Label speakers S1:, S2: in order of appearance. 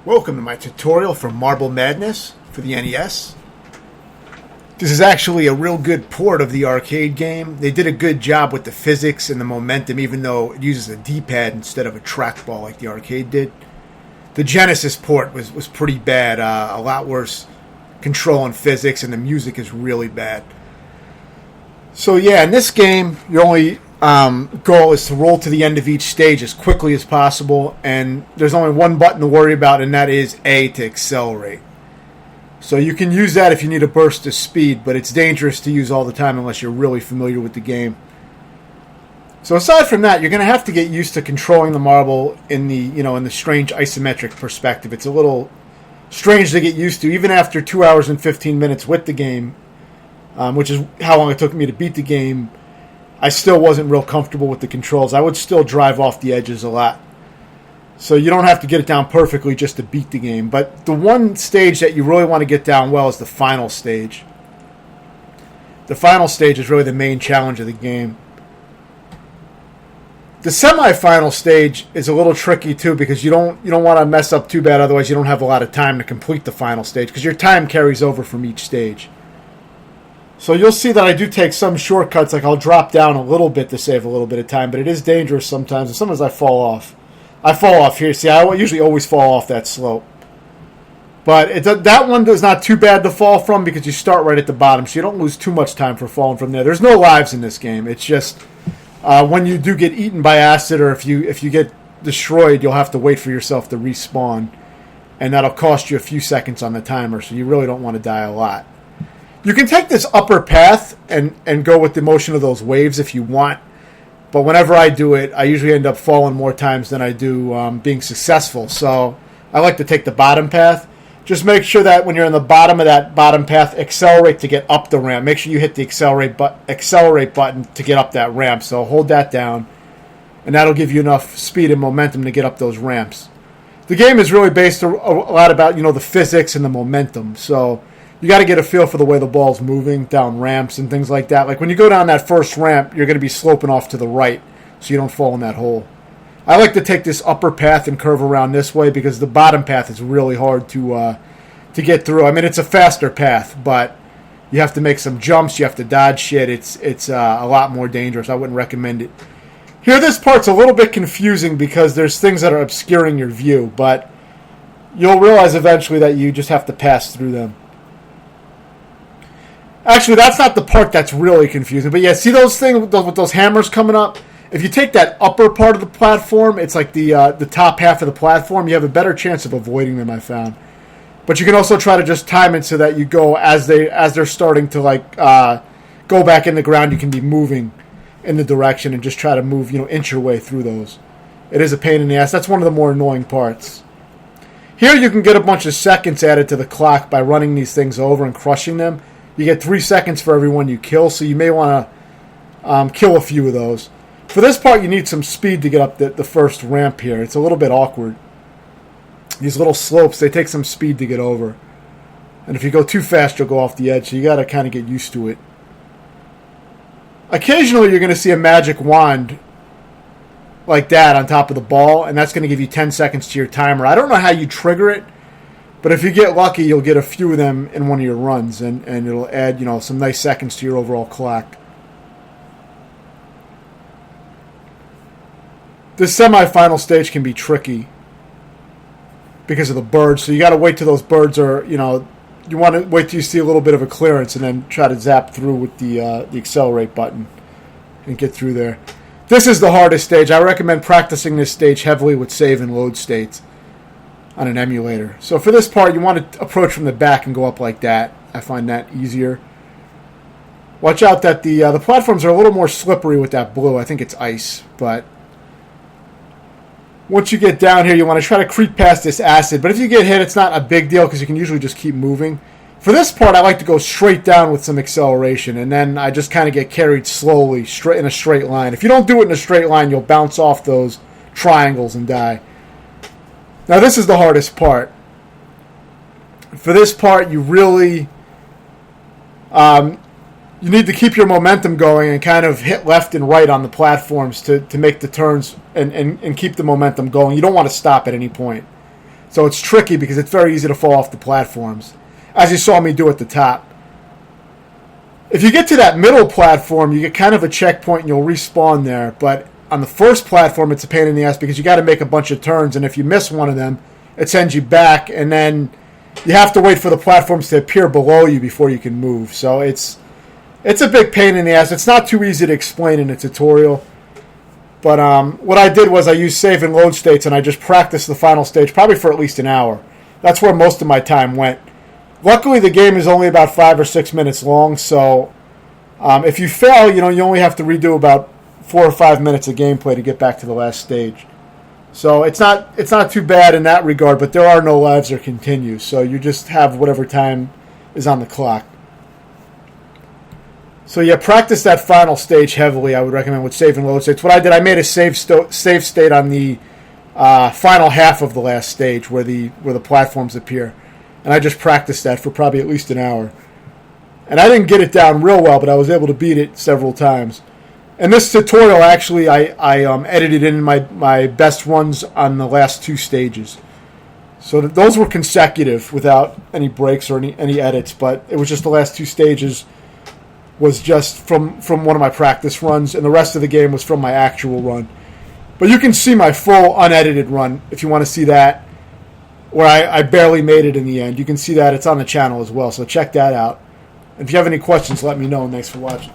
S1: Welcome to my tutorial for Marble Madness for the NES. This is actually a real good port of the arcade game. They did a good job with the physics and the momentum, even though it uses a D-pad instead of a trackball like the arcade did. The Genesis port was pretty bad, a lot worse control and physics, and the music is really bad. So yeah, in this game, your only goal is to roll to the end of each stage as quickly as possible, and there's only one button to worry about, and that is A to accelerate. So you can use that if you need a burst of speed, but it's dangerous to use all the time unless you're really familiar with the game. So aside from that, you're going to have to get used to controlling the marble in the strange isometric perspective. It's a little strange to get used to, even after 2 hours and 15 minutes with the game, which is how long it took me to beat the game. I still wasn't real comfortable with the controls. I would still drive off the edges a lot. So you don't have to get it down perfectly just to beat the game. But the one stage that you really want to get down well is the final stage. The final stage is really the main challenge of the game. The semi-final stage is a little tricky too, because you don't want to mess up too bad, otherwise you don't have a lot of time to complete the final stage, because your time carries over from each stage. So you'll see that I do take some shortcuts, like I'll drop down a little bit to save a little bit of time, but it is dangerous sometimes, and sometimes I fall off. I fall off here. See, I usually always fall off that slope. But that one is not too bad to fall from, because you start right at the bottom, so you don't lose too much time for falling from there. There's no lives in this game. It's just when you do get eaten by acid, or if you get destroyed, you'll have to wait for yourself to respawn, and that'll cost you a few seconds on the timer, so you really don't want to die a lot. You can take this upper path and go with the motion of those waves if you want. But whenever I do it, I usually end up falling more times than I do being successful. So I like to take the bottom path. Just make sure that when you're in the bottom of that bottom path, accelerate to get up the ramp. Make sure you hit the accelerate button to get up that ramp. So hold that down, and that'll give you enough speed and momentum to get up those ramps. The game is really based a lot about the physics and the momentum. So you got to get a feel for the way the ball's moving down ramps and things like that. Like when you go down that first ramp, you're going to be sloping off to the right so you don't fall in that hole. I like to take this upper path and curve around this way, because the bottom path is really hard to get through. I mean, it's a faster path, but you have to make some jumps. You have to dodge shit. It's a lot more dangerous. I wouldn't recommend it. Here, this part's a little bit confusing because there's things that are obscuring your view, but you'll realize eventually that you just have to pass through them. Actually, that's not the part that's really confusing. But yeah, see those things with those hammers coming up? If you take that upper part of the platform, it's like the top half of the platform, you have a better chance of avoiding them, I found. But you can also try to just time it so that you go as they're starting to go back in the ground, you can be moving in the direction and just try to move, inch your way through those. It is a pain in the ass. That's one of the more annoying parts. Here you can get a bunch of seconds added to the clock by running these things over and crushing them. You get 3 seconds for every one you kill, so you may want to kill a few of those. For this part, you need some speed to get up the first ramp here. It's a little bit awkward. These little slopes, they take some speed to get over. And if you go too fast, you'll go off the edge, so you got to kind of get used to it. Occasionally, you're going to see a magic wand like that on top of the ball, and that's going to give you 10 seconds to your timer. I don't know how you trigger it, but if you get lucky, you'll get a few of them in one of your runs, and it'll add, some nice seconds to your overall clock. This semi-final stage can be tricky because of the birds, so you got to wait till those birds are, you want to wait till you see a little bit of a clearance and then try to zap through with the accelerate button and get through there. This is the hardest stage. I recommend practicing this stage heavily with save and load states on an emulator. So for this part, you want to approach from the back and go up like that. I find that easier. Watch out that the platforms are a little more slippery with that blue. I think it's ice, but once you get down here, you want to try to creep past this acid. But if you get hit, it's not a big deal because you can usually just keep moving. For this part, I like to go straight down with some acceleration, and then I just kind of get carried slowly straight in a straight line. If you don't do it in a straight line, you'll bounce off those triangles and die. Now, this is the hardest part. For this part, you really you need to keep your momentum going and kind of hit left and right on the platforms to make the turns and keep the momentum going. You don't want to stop at any point. So it's tricky because it's very easy to fall off the platforms, as you saw me do at the top. If you get to that middle platform, you get kind of a checkpoint and you'll respawn there. But on the first platform, it's a pain in the ass because you got to make a bunch of turns, and if you miss one of them, it sends you back, and then you have to wait for the platforms to appear below you before you can move. So it's a big pain in the ass. It's not too easy to explain in a tutorial. But what I did was I used save and load states, and I just practiced the final stage probably for at least an hour. That's where most of my time went. Luckily, the game is only about 5 or 6 minutes long, so if you fail, you only have to redo about 4 or 5 minutes of gameplay to get back to the last stage. So it's not too bad in that regard, but there are no lives or continues, so you just have whatever time is on the clock. So yeah, practice that final stage heavily. I would recommend with save and load states. What I did, I made a save state on the final half of the last stage where the platforms appear, and I just practiced that for probably at least an hour. And I didn't get it down real well, but I was able to beat it several times. And this tutorial, actually, I edited in my best runs on the last 2 stages. So those were consecutive without any breaks or any edits, but it was just the last 2 stages was just from one of my practice runs, and the rest of the game was from my actual run. But you can see my full unedited run if you want to see that, where I barely made it in the end. You can see that. It's on the channel as well, so check that out. And if you have any questions, let me know, and thanks for watching.